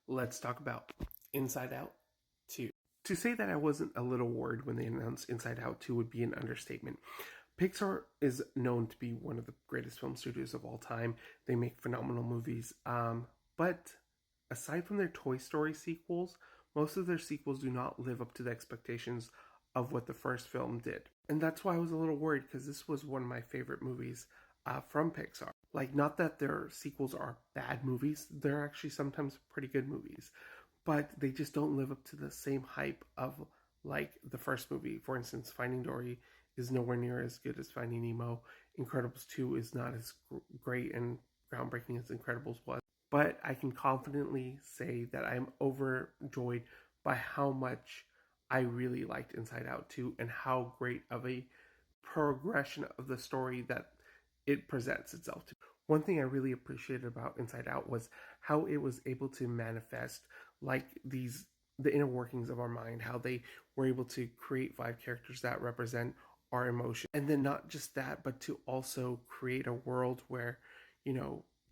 let's talk about Inside Out 2. To say that I wasn't a little worried when they announced Inside Out 2 would be an understatement. Pixar is known to be one of the greatest film studios of all time. They make phenomenal movies. But aside from their Toy Story sequels, most of their sequels do not live up to the expectations of what the first film did. And that's why I was a little worried, because this was one of my favorite movies from Pixar. Like, not that their sequels are bad movies, they're actually sometimes pretty good movies, but they just don't live up to the same hype of like the first movie. For instance, Finding Dory is nowhere near as good as Finding Nemo. Incredibles 2 is not as great and groundbreaking as Incredibles was. But I can confidently say that I'm overjoyed by how much I really liked Inside Out 2 and how great of a progression of the story that it presents itself to. One thing I really appreciated about Inside Out was how it was able to manifest like the inner workings of our mind, how they were able to create 5 characters that represent our emotion. And then not just that, but to also create a world where,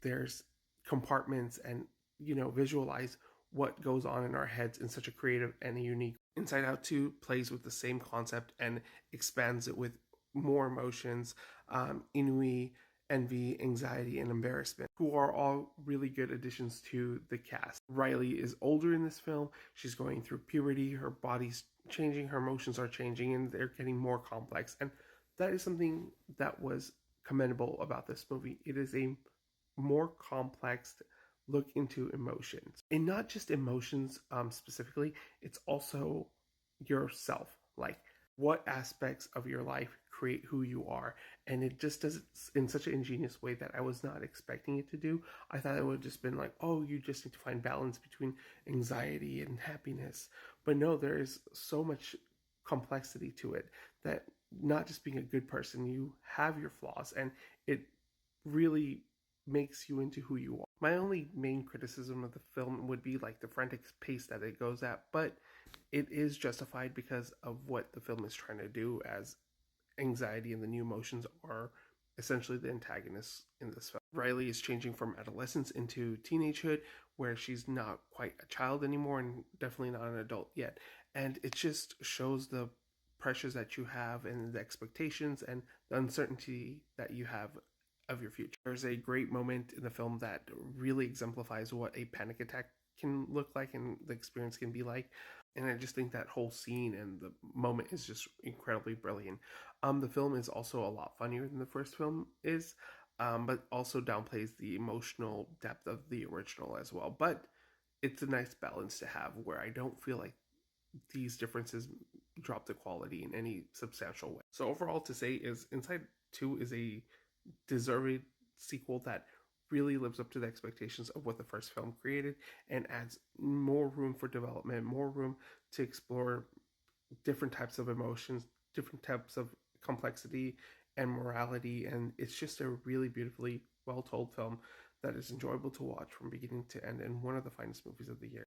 there's compartments and, visualize what goes on in our heads in such a creative and a unique. Inside Out 2 plays with the same concept and expands it with more emotions, ennui, envy, anxiety, and embarrassment, who are all really good additions to the cast. Riley is older in this film. She's going through puberty. Her body's changing. Her emotions are changing, and they're getting more complex. And that is something that was commendable about this movie. It is a more complex look into emotions. And not just emotions specifically, it's also yourself. Like, what aspects of your life create who you are, and it just does it in such an ingenious way that I was not expecting it to do. I thought it would have just been like, oh, you just need to find balance between anxiety and happiness, but no, there is so much complexity to it, that not just being a good person, you have your flaws, and it really makes you into who you are. My only main criticism of the film would be like the frantic pace that it goes at, but it is justified because of what the film is trying to do, as anxiety and the new emotions are essentially the antagonists in this film. Riley is changing from adolescence into teenagehood, where she's not quite a child anymore and definitely not an adult yet. And it just shows the pressures that you have and the expectations and the uncertainty that you have of your future. There's a great moment in the film that really exemplifies what a panic attack can look like and the experience can be like. And I just think that whole scene and the moment is just incredibly brilliant. The film is also a lot funnier than the first film is, but also downplays the emotional depth of the original as well. But it's a nice balance to have, where I don't feel like these differences drop the quality in any substantial way. So overall, to say is Inside 2 is a deserved sequel that really lives up to the expectations of what the first film created, and adds more room for development, more room to explore different types of emotions, different types of complexity and morality. And it's just a really beautifully well told film that is enjoyable to watch from beginning to end, and one of the finest movies of the year.